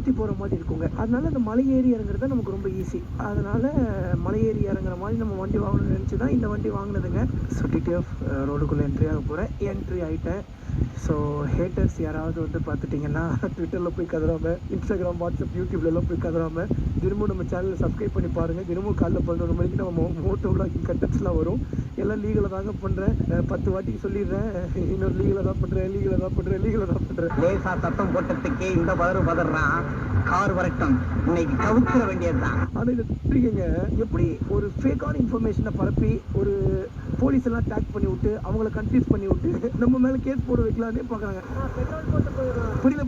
சுற்றி போகிற மாதிரி இருக்குங்க. அதனால அந்த மலை ஏறி இறங்குறது நமக்கு ரொம்ப ஈஸி. அதனால் மலை ஏறி இறங்குற மாதிரி நம்ம வண்டி வாங்கணும்னு நினச்சி தான் இந்த வண்டி வாங்கினதுங்க. ஸோ டிடிஎஃப் ரோடுக்குள்ளே என்ட்ரி ஆக போகிறேன். என்ட்ரி ஆகிட்டேன். ஸோ ஹேட்டர்ஸ் யாராவது வந்து பார்த்துட்டிங்கன்னா ட்விட்டரில் போய் கதறாமல், இன்ஸ்டாகிராம், வாட்ஸ்அப், யூடியூப்லலாம் போய் கதறாமல் தினமும் நம்ம சேனலை சப்ஸ்கிரைப் பண்ணி பாருங்கள். தினமும் காலைல 11 மணிக்கு நம்ம மோட்டோ விளாகிங் கண்டென்ட்ஸ்லாம் வரும். எல்லாம் லீகலாக தாங்க பண்ணுறேன். 10 வாட்டிக்கு சொல்லிடுறேன், இன்னொரு லீகலாக தான் பண்ணுறேன், லீகலாக தான் பண்ணுறேன். லேசா சத்தம் போட்டதுக்கே இந்த பதறான். கார் வரட்டும், இன்னைக்கு கவுக்கிற வேண்டியதுதான். ஆனால் இதை திட்டுங்க, எப்படி ஒரு ஃபேக்கான இன்ஃபர்மேஷனை பரப்பி ஒரு போலீஸ் எல்லாம் டேக் பண்ணி விட்டு அவங்கள கன்ஃபியூஸ் பண்ணி விட்டு நம்ம மேலே கேஸ் போட வைக்கலான்னே பார்க்குறாங்க. புரியல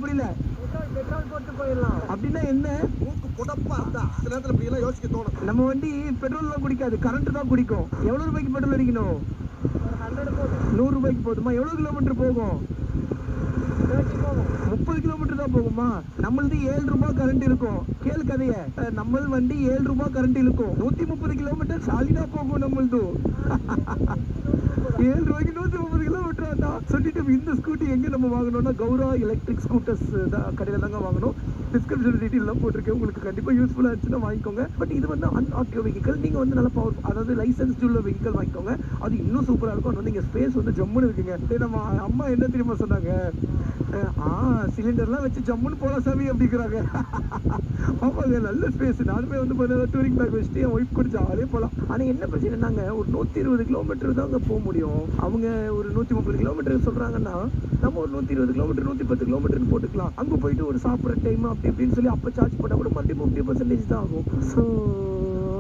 பெட்ரோல் போட்டு போயிடலாம் அப்படின்னா என்ன? மூக்கு புடப்பா இருந்தா சில நேரத்தில் இப்படி எல்லாம் யோசிக்க தோணும். நம்ம வண்டி பெட்ரோல்லாம் குடிக்காது, கரண்ட் தான் குடிக்கும். எவ்வளோ ரூபாய்க்கு பெட்ரோல் அடிக்கணும்? 100 ரூபாய்க்கு போதுமா? எவ்வளோ கிலோமீட்டர் போகும்? 30 கிலோமீட்டர் தான் போகுமா? நம்மளது 7 ரூபாய் கரண்ட் இருக்கும். கேளு கதைய, நம்ம வண்டி 7 ரூபாய் கரண்ட் இருக்கும். 130 கிலோமீட்டர் சாலிடா போகும் நம்மளது. 7 ரூபாய்க்கு 130 கிலோமீட்டர் தான் சொல்லிட்டு. இந்த ஸ்கூட்டி எங்க நம்ம வாங்கணும்னா கௌரா எலக்ட்ரிக் ஸ்கூட்டர்ஸ் தான் கடையில் தாங்க வாங்கணும். டிஸ்கிரிப்ஷன் டீட்டெயிலாம் போட்டிருக்கேன், உங்களுக்கு கண்டிப்பாக யூஸ்ஃபுல்லாக இருந்துச்சுன்னா வாங்கிக்கோங்க. பட் இது வந்து அன்ஆக்டிவ் வெஹிக்கல். நீங்கள் வந்து நல்லா பவர், அதாவது லைசன்ஸ் உள்ள வெஹிக்கல் வாங்கிக்கோங்க. அது இன்னும் சூப்பராக இருக்கும். அது வந்து இங்கே ஸ்பேஸ் வந்து ஜம்முன்னு இருக்குங்க. நம்ம அம்மா என்ன தெரியுமா சொன்னாங்க? சிலிண்டர்லாம் வச்சு ஜம்முன்னு போகலாம் சாமி அப்படிங்கிறாங்க. ஆமாங்க, நல்ல ஸ்பேஸ். நானுமே வந்து பார்த்தீங்கன்னா டூரிங் பேக் வச்சுட்டு என் ஒய்ஃப் கூட ஜாலியாக போகலாம். ஆனால் என்ன பிரச்சனைனாங்க, ஒரு 120 கிலோமீட்டர் தாங்க போக முடியும். அவங்க ஒரு 130 கிலோமீட்டர் சொல்கிறாங்கன்னா நம்ம ஒரு 120 கிலோமீட்டர் 110 கிலோமீட்டர்னு போட்டுக்கலாம். அங்கே போயிட்டு ஒரு சாப்பிட்ற டைம் அப்படி இப்படின்னு சொல்லி அப்போ சார்ஜ் பண்ணால் கூட மறுபடியும் 50% தான் ஆகும். ஸோ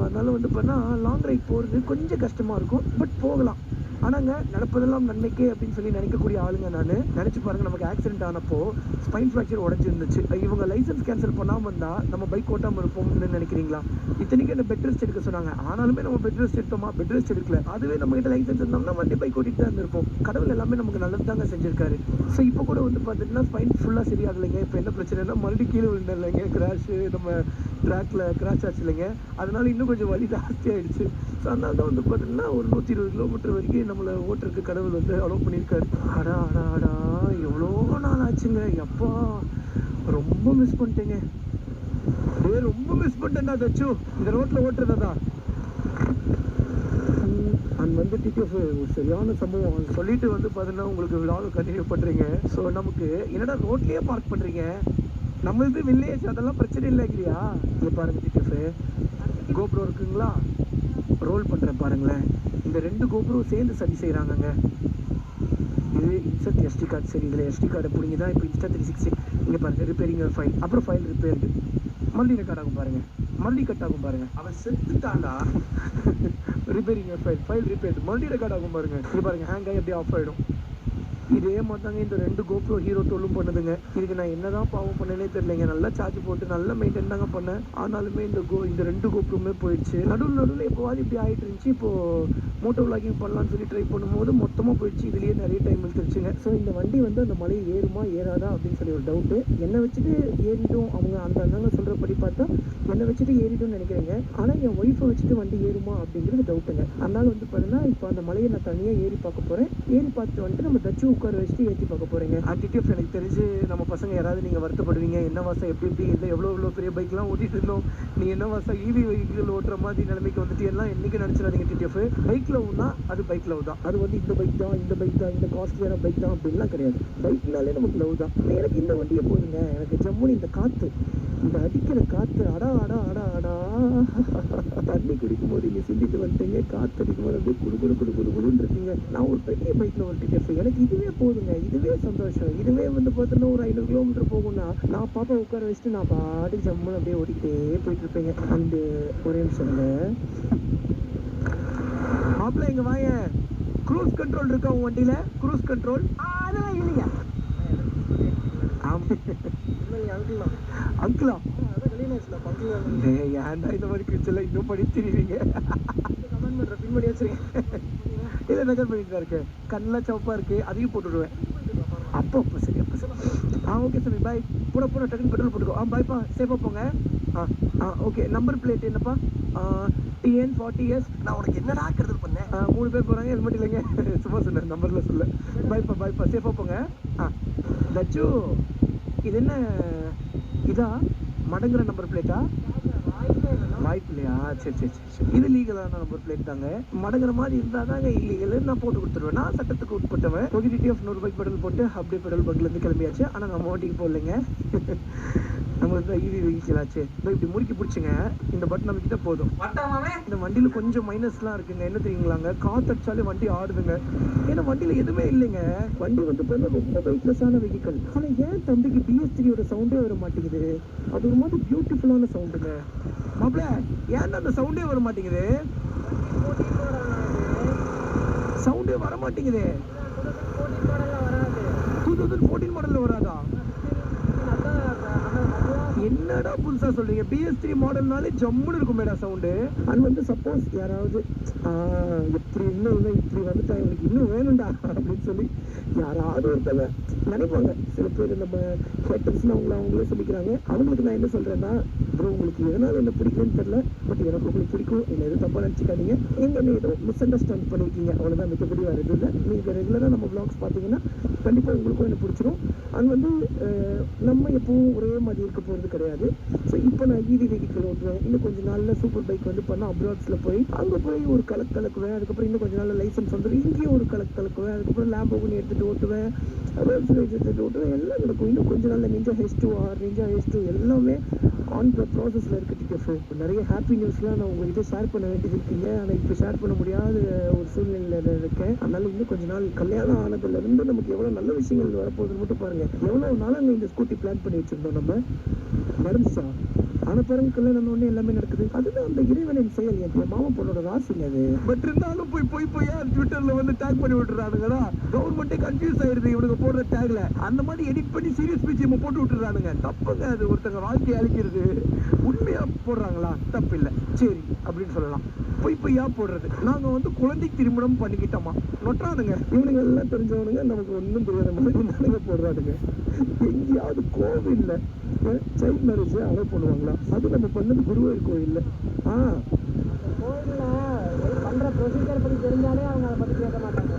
அதனால் வந்து பண்ணால் லாங் ரைட் போகிறது கொஞ்சம் கஷ்டமாக இருக்கும். பட் போகலாம். ஆனாங்க, நடப்பதெல்லாம் நன்மைக்கே அப்படின்னு சொல்லி நினைக்கக்கூடிய ஆளுங்க நான். நினச்சி பாருங்க, நமக்கு ஆக்சிடென்ட் ஆனப்போ ஸ்பைன் ஃப்ராக்சர் உடஞ்சிருந்துச்சு. இவங்க லைசன்ஸ் கேன்சல் பண்ணாமல் இருந்தால் நம்ம பைக் ஓட்டாமல் இருப்போம்னு நினைக்கிறீங்களா? இத்தனைக்கும் என்ன பெட் ரெஸ்ட் எடுக்க சொன்னாங்க. ஆனாலுமே நம்ம பெட் ரெஸ்ட் எடுத்தோமா? பெட் ரெஸ்ட் எடுக்கல. அதுவே நம்ம கிட்ட லைசன்ஸ் இருந்தோம்னா வண்டி பைக் ஓட்டிட்டு தான் இருந்திருப்போம். கடவுள் எல்லாமே நமக்கு நல்லது தாங்க செஞ்சிருக்காரு. ஸோ இப்போ கூட வந்து பார்த்துட்டுனா ஸ்பைன் ஃபுல்லாக சரியாகலைங்க. இப்போ என்ன பிரச்சனைனா மறுபடியும் கீழே விழுந்தலைங்க. கிராஷு நம்ம ட்ராக்ல கிராஷ் ஆச்சு இல்லைங்க. அதனால இன்னும் கொஞ்சம் வலி ஜாஸ்தி ஆயிடுச்சு. ஸோ அதனால தான் வந்து பார்த்தீங்கன்னா ஒரு 120 கிலோமீட்டர் வரைக்கும் நம்மளை ஓட்டுறதுக்கு கடவுள் வந்து அலோவ் பண்ணியிருக்காரு. அடா எவ்வளோ நாள் ஆச்சுங்க. எப்பா ரொம்ப மிஸ் பண்ணிட்டேங்க. ரொம்ப மிஸ் பண்ணிட்டேன்டா தச்சு இந்த ரோட்டில் ஓட்டுறதா. வந்து டிடிஎஃப் ஒரு சரியான சம்பவம் சொல்லிட்டு வந்து பார்த்தீங்கன்னா உங்களுக்கு விழாவில் கண்டினியூ பண்ணுறீங்க. ஸோ நமக்கு என்னடா ரோட்லேயே பார்க் பண்ணுறீங்க, நம்மளுக்கு வில்லேஜ் அதெல்லாம் பிரச்சனை இல்லைங்கிறியா? இங்கே பாருங்கள் டிடிஎஃப், கோப்ரோ இருக்குங்களா? ரோல் பண்ணுறேன் பாருங்களேன். இந்த 2 கோப்ரோ சேர்ந்து சரி செய்கிறாங்கங்க. இது இன்சர்ட் எஸ்டி கார்டு. சரி, இதில் எஸ்டி கார்டை பிடிங்கி தான் இப்போ இன்ஸ்டா 360 இங்கே பாருங்கள் ரிப்பேரிங் ஃபைல். அப்புறம் ஃபைல் ரிப்பேர்டு மறுபடியும் ரெக்கார்ட் ஆகும் பாருங்கள். மறுபடியும் கட் ஆகும் பாருங்கள். அவன் செத்துட்டாண்டா. ரிப்பேரிங் ஃபைல் ரிப்பேர்டு மறுபடியும் ரெக்கார்ட் ஆகும் பாருங்கள். இது பாருங்கள் ஹேங் ஆகி அப்படியே ஆஃப் ஆகிடும். இதே மாதிரி தாங்க இந்த 2 கோப்ரோ ஹீரோ 12 பண்ணுதுங்க. இதுக்கு நான் என்ன தான் பாவம் பண்ணேனே தெரியலைங்க. நல்லா சார்ஜ் போட்டு நல்லா மெயின்டைன் தாங்க பண்ணேன். ஆனாலுமே இந்த 2 கோப்ரோமே போயிடுச்சு. நடுவில் எப்போவாது இப்படி ஆகிட்டு இருந்துச்சு. இப்போது மோட்டோ விளாகிங் பண்ணலான்னு சொல்லி ட்ரை பண்ணும்போது மொத்தமாக போயிடுச்சு. இதுலேயே நிறைய டைம் எடுத்துருச்சுங்க. ஸோ இந்த வண்டி வந்து அந்த மலை ஏறுமா ஏறாதா அப்படின்னு சொல்லி ஒரு டவுட்டு. என்னை வச்சுட்டு ஏறிடும் அவங்க அந்த அண்ணங்க சொல்கிறபடி பார்த்தா என்னை வச்சுட்டு ஏறிடும்னு நினைக்கிறேங்க. ஆனால் என் ஒய்ஃபை வச்சுட்டு வண்டி ஏறுமா அப்படிங்கிறது டவுட்டுங்க. அதனால வந்து பார்த்தீங்கன்னா இப்போ அந்த மலையை நான் தனியாக ஏறி பார்க்க போகிறேன். ஏறி பார்த்துட்டு வந்துட்டு நம்ம தச்சு உட்கார வச்சுட்டு ஏற்றி பார்க்க போகிறீங்க. டிடிஎஃப் எனக்கு தெரிஞ்சு நம்ம பசங்க யாராவது நீங்கள் வருத்தப்படுவீங்க, என்ன வாசம் எப்படி இல்லை எவ்வளோ பெரிய பைக்லாம் ஓட்டிகிட்டு இருந்தோம், நீ என்ன வாசம் ஈவி வெஹிக்கிள் ஓட்டுற மாதிரி நிலைமைக்கு வந்துட்டு எல்லாம் என்றைக்கு நினச்சிடாதீங்க டிடிஎஃப். பைக் லவ்னா அது பைக் லவ் தான். அது வந்து இந்த பைக் தான் இந்த காஸ்ட்லியான பைக் தான் அப்படின்லாம் கிடையாது. பைக்னாலே நமக்கு லவ் தான். எனக்கு இந்த வண்டியை போதுங்க. எனக்கு ஜம்முன்னு இந்த காற்று, இந்த அடிக்கிற காற்று, அடா தண்ணி குடிக்கும் போது இங்கே சிந்திட்டு வந்துட்டீங்க. காற்று அடிக்கும் போது அப்படியே குடுன்னு இருக்கீங்க. நான் ஒரு பெரிய பைக்கில் வந்துட்டு எனக்கு இதுவே போதுங்க. இதுவே சந்தோஷம். இதுவே வந்து பார்த்தோன்னா ஒரு 500 கிலோமீட்டர் போகும்னா நான் பாப்பா உட்கார வச்சுட்டு நான் பாட்டு ஜம்முன்னு அப்படியே ஓடிக்கிட்டே போயிட்டு இருப்பேங்க. அந்த ஒரே நிமிஷம்ங்க மாப்பிள்ள இங்கே வாங்க. க்ரூஸ் கண்ட்ரோல் இருக்கா உங்கள் வண்டியில்? க்ரூஸ் கண்ட்ரோல் அதெல்லாம் இல்லையா? அங்கிளா ஏன்டா இந்த மாதிரி கிச்சல இன்னும் படிச்சிருவீங்க. இல்லை நகர் பண்ணிட்டு தான் இருக்கு. கண்ணெலாம் சவப்பாக இருக்குது, அதையும் போட்டுவிடுவேன். அப்போ சரி ஓகே சாமி பாய். போட டக்குன்னு பெட்ரோல் போட்டுக்கோ. பாய்ப்பா, சேஃபாக போங்க. ஓகே. நம்பர் பிளேட் என்னப்பா? TN40S. நான் உனக்கு என்னடா கருதல் பண்ணேன்? 3 பேர் போகிறாங்க. ஹெல்மெட் இல்லைங்க. சும்மா சொன்னேன், நம்பரில் சொல்ல. பாய்ப்பா சேஃபாக போங்க. தச்சு இது என்ன இதா மடங்குற நம்பர் பிளேட்டா? வாய்ப்பு இல்லையா? சரி சரி சரி சரி. இது லீகலான நம்பர் பிளேட் தாங்க. மடங்குற மாதிரி இருந்தா தாங்க இல்லீகல். நான் போட்டு கொடுத்துருவேன். நான் சட்டத்துக்கு உட்பட்டவன். பொகிடிட்டி ஆஃப் 100 ரூபாய்க்கு பெட்ரோல் போட்டு அப்படியே பெட்ரோல் பங்க்ல இருந்து கிளம்பியாச்சு. ஆனா நம்ம வண்டிக்கு போடலைங்க. நம்மளுக்கு தான் ஈவி வெஹிக்கிள் ஆச்சு. இப்படி முறுக்கி பிடிச்சிங்க. இந்த பட்டன் நம்ம கிட்ட போதும். இந்த வண்டியில கொஞ்சம் மைனஸ்லாம் இருக்குங்க. என்ன தெரியுங்களாங்க, காத்தடிச்சாலே வண்டி ஆடுதுங்க. ஏன்னா வண்டியில எதுவுமே இல்லைங்க. வண்டி வந்து பார்த்தா ரொம்ப வெயிட்லெஸ்ஸான வெஹிக்கிள். ஆனா ஏன் தம்பிக்கு BS3யோட சவுண்டே வர மாட்டேங்குது? அது ஒரு மாதிரி பியூட்டிஃபுல்லான சவுண்டுங்க. மாப்ள, ஏன்டா அந்த சவுண்டே வர மாட்டேங்குது? சவுண்டே வர மாட்டேங்குது. 2014 மாடல்ல வராதா? என்னடா புதுசா சொல்றீங்க? BS3 மாடல்னாலே ஜம்முன்னு இருக்குமேடா சவுண்டு. அது வந்து சப்போஸ் யாராவது இப்படி இன்னும் இப்படி வந்துட்டா இவனுக்கு இன்னும் வேணும்டா அப்படின்னு சொல்லி யாராவது ஒருத்தவங்க நினைப்பாங்க. சில பேர் நம்ம ஹேட்டர்ஸ்னு அவங்களே சொல்லிக்கிறாங்க. அவங்களுக்கு நான் என்ன சொல்றேன்னா, ப்ரோ உங்களுக்கு எதனால என்ன பிடிக்கும்னு தெரியல, பட் எனக்கு உங்களுக்கு பிடிக்கும். என்ன எதுவும் தப்பா நினைச்சுக்காதீங்க. நீங்க என்ன ஏதோ மிஸ் அண்டர்ஸ்டாண்ட் பண்ணிருக்கீங்க, அவ்வளவுதான். மிகப்படி வருது இல்லை. நீங்க ரெகுலரா நம்ம பிளாக்ஸ் பாத்தீங்கன்னா கண்டிப்பா உங்களுக்கும் என்ன பிடிச்சிடும். அது வந்து நம்ம எப்பவும் ஒரே மாதிரி இருக்க போறது கிடையாது. ஸோ இப்போ நான் ஈவி வெஹிக்கிள் ஓட்டுவேன். இன்னும் கொஞ்சம் நாள்ல சூப்பர் பைக் வந்து பண்ண அப்ராட்ஸ்ல போய் அங்க போய் ஒரு கலக்குவேன். அதுக்கப்புறம் இன்னும் கொஞ்சம் நாள்ல லைசன்ஸ் வந்துடும். இங்கேயும் ஒரு கலக்குவேன். அதுக்கப்புறம் லேம்போகினி எடுத்துட்டு ஓட்டுவேன். எடுத்துட்டு ஓட்டுவேன். எல்லாம் நடக்கும். இன்னும் கொஞ்சம் நாள்ல நிஞ்சா H2R, நிஞ்சா H2 எல்லாமே ஆன் த ப்ராசஸ்ல இருக்கு. நிறைய ஹாப்பி நியூஸ்லாம் நான் உங்ககிட்ட ஷேர் பண்ண வேண்டியது இருக்கீங்க. ஆனா இப்போ ஷேர் பண்ண முடியாத ஒரு சூழ்நிலையில இருக்கேன். அதனால இன்னும் கொஞ்ச நாள் கல்யாணம் ஆனதுல இருந்து நமக்கு எவ்வளவு நல்ல விஷயங்கள் வரப்போகுதுன்னு மட்டும் பாருங்க. எவ்வளவு நாளாங்க இந்த ஸ்கூட்டி பிளான் பண்ணி வச்சிருந்தோம் நம்ம. நடந்துச்சா? ஆனா பாருங்க, கல்யாணம் ஒண்ணு எல்லாமே நடக்குது. அதுதான் அந்த இறைவனின் செயல். என் மாமா பொண்ணோட ராசிங்க அது. பட் இருந்தாலும் போய் ட்விட்டர்ல வந்து டேக் பண்ணி விட்டுறானுங்கடா. கவர்மெண்டே கன்ஃபியூஸ் ஆயிருது இவனுங்க போடுற டேக்ல. அந்த மாதிரி எடிட் பண்ணி சீரியஸ் பிஜிஎம் போட்டு விட்டுறானுங்க. தப்புங்க அது. ஒருத்தங்க வாழ்க்கையை அழிக்கிறது. உண்மையா போடுறாங்களா? தப்பு இல்லை, சரி அப்படின்னு சொல்லலாம். பொய்யா போடுறது. நாங்க வந்து குழந்தை திருமணம் பண்ணிக்கிட்டோமா நொட்டானுங்க. இவனுங்க எல்லாம் தெரிஞ்சவனுங்க. நமக்கு ஒன்றும் தெரியாத மாதிரி போடுறானுங்க. எங்கேயாவது கோவில்ல சைல்ட் மேரேஜ் அலோவ் பண்ணுவாங்களா? அது நம்ம பண்ணது குருவாயூர் கோயில்ல. பண்ற ப்ரொசீஜர் பத்தி தெரிஞ்சாலே அவங்க அதை பத்தி கேட்க மாட்டாங்க.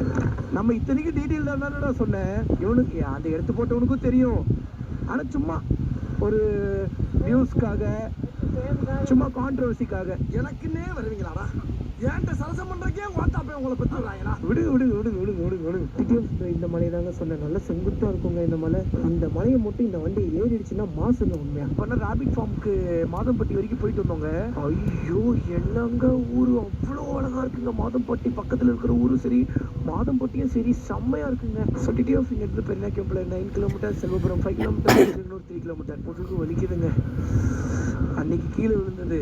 நம்ம இத்தனைக்கு டீட்டெயில் தானடா சொன்னேன். இவனுக்கு அந்த எடுத்து போட்டவனுக்கும் தெரியும். ஆனா சும்மா ஒரு நியூஸ்க்காக, சும்மா கான்ட்ரோவர்சிக்காக எனக்குன்னே வருவீங்களாடா? ஏன்ட்ட சரசம் பண்றக்கே வாத்தாப்பே உங்களை பத்துறாங்களா? விடுங்க. இந்த மலை தாங்க சொன்னேன். நல்ல செங்குத்தா இருக்குங்க இந்த மலை. இந்த மலையை மட்டும் இந்த வண்டி ஏறிடுச்சுன்னா மாசுங்க உண்மையா. பண்ண ராபிட் ஃபார்முக்கு மாதம்பட்டி வரைக்கும் போயிட்டு வந்தோங்க. ஐயோ என்னங்க ஊரு அவ்வளோ அழகா இருக்குங்க. மாதம்பட்டி பக்கத்துல இருக்கிற ஊரு சரி, மாதம்பட்டியும் சரி செம்மையா இருக்குங்க. சிட்டி ஆஃப் இங்க இருந்து பெருநாக்கியம்பல 9 கிலோமீட்டர், செல்வபுரம் 5 கிலோமீட்டர், 3 கிலோமீட்டர். முதுகு வலிக்குதுங்க. அன்னைக்கு கீழே விழுந்தது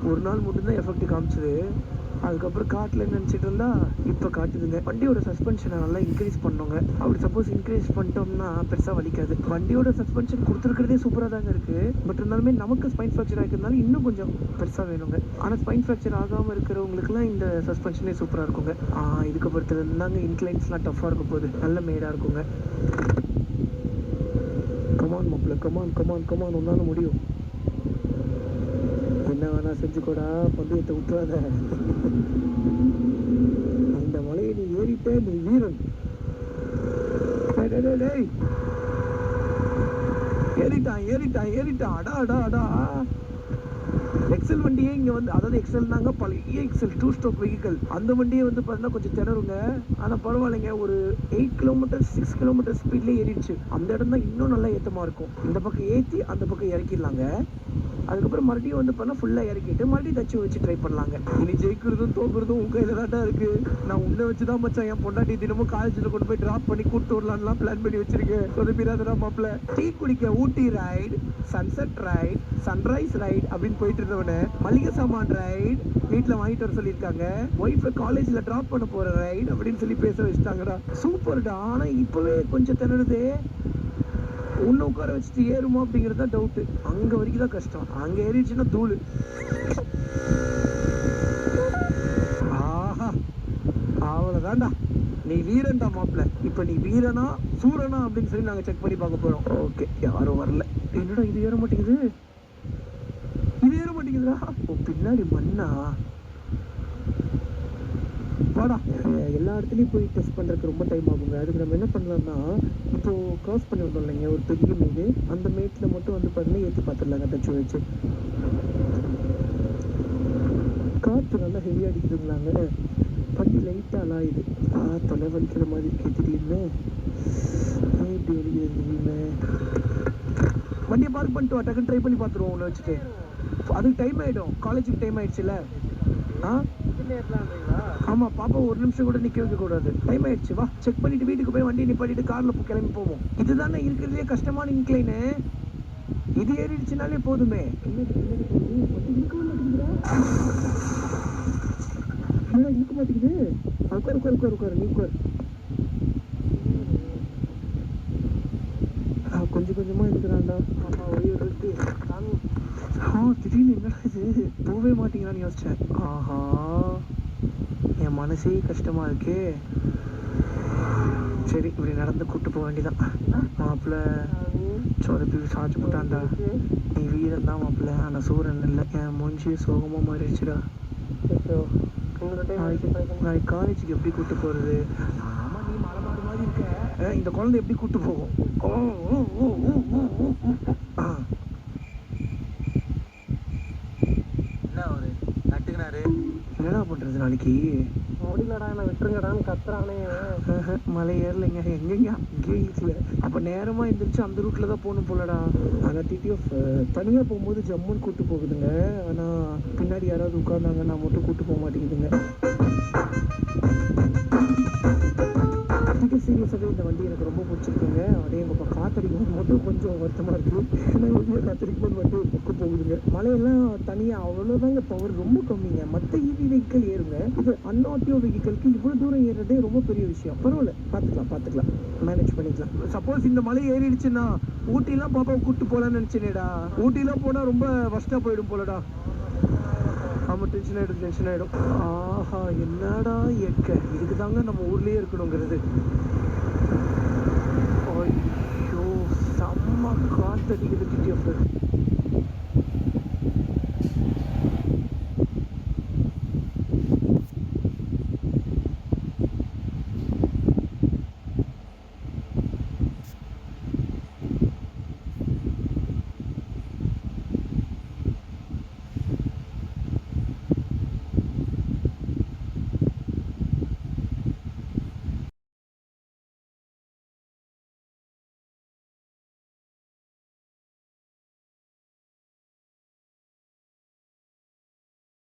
ஒரு நாள் மட்டும்தான் எஃபெக்ட் காமிச்சது. அதுக்கப்புறம் காட்டில் நினச்சிட்டு இருந்தா இப்போ காட்டுதுங்க. வண்டியோட சஸ்பென்ஷனை நல்லா இன்க்ரீஸ் பண்ணோங்க. அப்படி சப்போஸ் இன்க்ரீஸ் பண்ணிட்டோம்னா பெருசாக வலிக்காது. வண்டியோட சஸ்பென்ஷன் கொடுத்துருக்கிறதே சூப்பராக தாங்க இருக்குது. பட் இருந்தாலுமே நமக்கு ஸ்பைன் ஃப்ராக்சர் ஆகிக்கிறதுனால இன்னும் கொஞ்சம் பெருசாக வேணுங்க. ஆனால் ஸ்பைன் ஃப்ராக்சர் ஆகாமல் இருக்கிறவங்களுக்குலாம் இந்த சஸ்பென்ஷனே சூப்பராக இருக்குங்க. இதுக்கப்புறத்துல இருந்தாங்க இன்க்ளைன்ஸ்லாம் டஃப்பாக இருக்கும் போது நல்ல மேடாக இருக்குங்க. கமான் மாப்பிள்ள, கமான் ஒன்னால முடியும். என்ன வேணா செஞ்சுக்கூடா, பந்தயத்தை விட்டுறாத. அந்த மலையை நீ ஏறிட்ட, நீ வீரன். ஏறிட்டான். அடா எக்ஸல் வண்டியே இங்க வந்து, அதாவது எக்ஸல் தாங்க, பழைய எக்ஸல் 2 ஸ்ட்ரோக் வெஹிக்கிள். அந்த வண்டியே வந்து பார்த்தீங்கன்னா கொஞ்சம் திணறுங்க. ஆனா பரவாயில்லைங்க. ஒரு 8 கிலோமீட்டர் 6 கிலோமீட்டர் ஸ்பீட்லேயே ஏறிடுச்சு. அந்த இடம் தான் இன்னும் நல்லா ஏற்றமா இருக்கும். இந்த பக்கம் ஏற்றி அந்த பக்கம் இறக்கிடலாங்க. அதுக்கப்புறம் மறுபடியும் வந்து பண்ணா ஃபுல்லா இறக்கிட்டு மறுபடியும் தச்சு வச்சு ட்ரை பண்ணலாங்க. இனி ஜெயிக்கிறதும் தோக்குறதும் உங்க கையில தான்டா இருக்கு. நான் உன்னை வச்சுதான் மச்சான் என் பொண்டாட்டி தினமும் காலேஜில் கொண்டு போய் டிராப் பண்ணி கூட்டு வரலாம்லாம் பிளான் பண்ணி வச்சிருக்கேன். சொதப்பிடாதடா மாப்பிள்ள. டீ குடிக்க Ooty ride, sunset ride, sunrise ride அப்படின்னு போயிட்டு இருந்தவன மளிகை சாமான் ரைட் வீட்டுல வாங்கிட்டு வர சொல்லியிருக்காங்க. ஒய்ஃபை காலேஜ்ல டிராப் பண்ண போற ரைட் அப்படின்னு சொல்லி பேச வச்சுட்டாங்கடா. சூப்பர்டா. ஆனா இப்பவே கொஞ்சம் திணறுதே. உன்னை உட்கார வச்சுட்டு ஏறுமா அப்படிங்கிறது தான் டவுட்டு. அங்க வரைக்கும் தான் கஷ்டம். அங்க ஏறிடுச்சுன்னா தூளு. ஆஹா, அவ்வளவுதான்டா. நீ வீரன்டா மாப்பிள்ள. இப்ப நீ வீரனா சூரனா அப்படின்னு சொல்லி நாங்க செக் பண்ணி பார்க்க போறோம். ஓகே, யாரும் வரல. என்னடா இது ஏற மாட்டேங்குது? பின்னாடி மண்ணா வாடா. எல்லா இடத்துலையும் போய் டெஸ்ட் பண்ணுறதுக்கு ரொம்ப டைம் ஆகுங்க. அதுக்கு நம்ம என்ன பண்ணலாம்னா, இப்போ க்ராஸ் பண்ணி வந்தோம் இல்லைங்க ஒரு பெரிய மீது, அந்த மேட்டில் மட்டும் வந்து பார்த்தீங்கன்னா ஏற்றி பார்த்துடலாங்க டச்சு வச்சு. காற்று நல்லா ஹெவியாக அடிக்குதுங்களாங்க. வண்டி லைட்டாக அலாயுது. தொலை வலிக்கிற மாதிரி இருக்கு திடீர்னு. இப்படி வலிக்குது திடீர்னு. வண்டியை பார்க் பண்ணிட்டு வா, டக்குன்னு ட்ரை பண்ணி பார்த்துருவோம் உன்னை வச்சுட்டு. அதுக்கு டைம் ஆகிடும், காலேஜுக்கு டைம் ஆயிடுச்சுல. ஆமாம், பாப்பா ஒரு நிமிஷம் கூட நிற்க வைக்கக்கூடாது, டைம் ஆயிடுச்சு. வா, செக் பண்ணிட்டு வீட்டுக்கு போய் வண்டியை நிப்பாட்டிட்டு காரில் கிளம்பி போவோம். இதுதானே இருக்கிறதுலே கஷ்டமான இன்க்ளைனு. இது ஏறிடுச்சுனாலே போதுமே. இருக்க மாட்டேங்குது. உட்காரு நீ உட்காரு. கொஞ்சம் கொஞ்சமாக இருக்கிறான்டா. திடீர்னு என்னடா இது போகவே மாட்டேங்கிறான்னு யோசிச்சேன். ஆஹா, என் மனசே கஷ்டமா இருக்கே. சரி, இப்படி நடந்து கூப்பிட்டு போக வேண்டியதான். மாப்பிள்ள சொதப்பி சாச்சு போட்டான்டா. நீ வீரன் தான் மாப்பிள்ள, ஆனால் சூரன் இல்லை. என் மூஞ்சி சோகமாக மாறிடுச்சுடா. நாளைக்கு காலேஜுக்கு எப்படி கூப்பிட்டு போகிறது? ஆமாம், நீ மலை மாடு மாதிரி இருக்க. இந்த குழந்தை எப்படி கூப்பிட்டு போகும்? என்னடா பண்றது நாளைக்கு? முடியலடா, என்ன விட்டுருங்கடான்னு கத்துறானே. மலை ஏறலைங்க, எங்கெங்க அங்கேயும் இல்லை. அப்போ நேரமாக எழுந்திரிச்சு அந்த ரூட்டில் தான் போகணும் போலடா. ஆனால் டிடிஎஃப் தனியாக போகும்போது ஜம்முன்னு கூப்பிட்டு போகுதுங்க. ஆனால் பின்னாடி யாராவது உட்கார்ந்தாங்க, நான் மட்டும் கூப்பிட்டு போக மாட்டேங்குதுங்க. சீரியஸாகவே இந்த வண்டி எனக்கு ரொம்ப பிடிச்சிருக்குங்க. அப்படியே எங்கள் காத்தடிக்கும் போது மட்டும் கொஞ்சம் வருத்தமாக இருக்குது. ஏன்னா வெளியே காத்தடிக்கும் போது வண்டி பக்கம் போகுதுங்க. மழையெல்லாம் தனியாக அவ்வளோதாங்க, பவர் ரொம்ப கம்மிங்க. மற்ற இவி வெஹிக்கிள் ஏறுங்க, இது அன்ஆட்டியோ வெஹிக்கிளுக்கு இவ்வளோ தூரம் ஏறுறதே ரொம்ப பெரிய விஷயம். பரவாயில்ல, பார்த்துக்கலாம், மேனேஜ் பண்ணிக்கலாம். சப்போஸ் இந்த மலை ஏறிடுச்சுன்னா ஊட்டிலாம் பாப்பாவை கூப்பிட்டு போகலான்னு நினச்சேனேடா. ஊட்டிலாம் போனால் ரொம்ப வஸ்ட்டாக போயிடும் போலடா. ஆமாம், டென்ஷன் ஆகிடும். ஆஹா, என்னடா இயற்கை! இதுக்கு தாங்க நம்ம ஊர்லேயே இருக்கணுங்கிறது. ஐயோ, செம்ம காற்றடிக்குது டிடிஎஃப்.